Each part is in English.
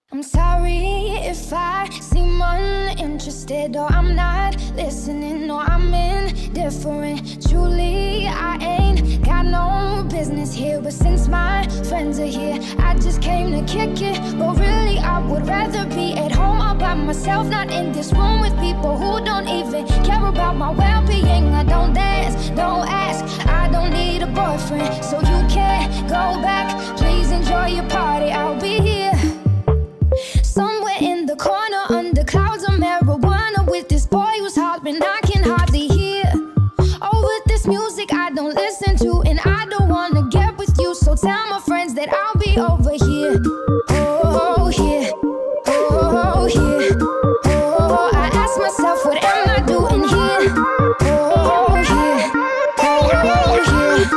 I'm sorry if I seem uninterested, or I'm not listening, or I'm indifferent. Truly, I ain't got no business here, but since my friends are here, I just came to kick it. But really, I would rather be at home all by myself, not in this room with people who don't even care about my well-being. I don't dance, don't ask, I don't need a boyfriend, so you can't go back. Please enjoy your party, I'll be here somewhere in the corner under clouds of marijuana with this boy who's hollering I can hardly hear. Over this music I don't listen to, and I don't wanna get with you, so tell my friends that I'll be over here. Oh, here, oh, here, oh, I ask myself, what am I doing here? Oh, here, oh, here.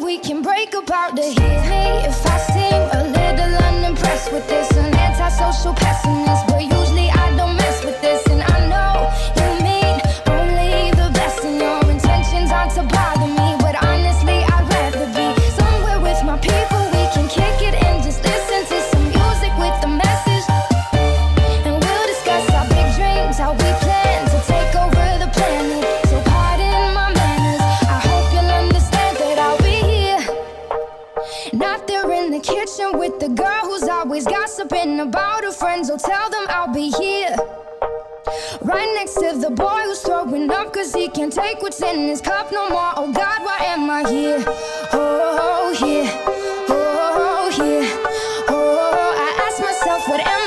We can break apart to hear me if I seem a little unimpressed with this. An antisocial pessimist, but usually I don't mess with this. And I know you mean only the best, and your intentions aren't to bother me, but honestly I'd rather be somewhere with my people. We can kick it and just listen to some music with a message, and we'll discuss our big dreams, how we plan to take over the planet. So pardon my manners, I hope you'll understand that I'll be not there in the kitchen with the girl who's always gossiping about her friends. So tell them I'll be here right next to the boy who's throwing up cause he can't take what's in his cup no more. Oh God, why am I here? Oh, here, oh, here, oh, I ask myself, what am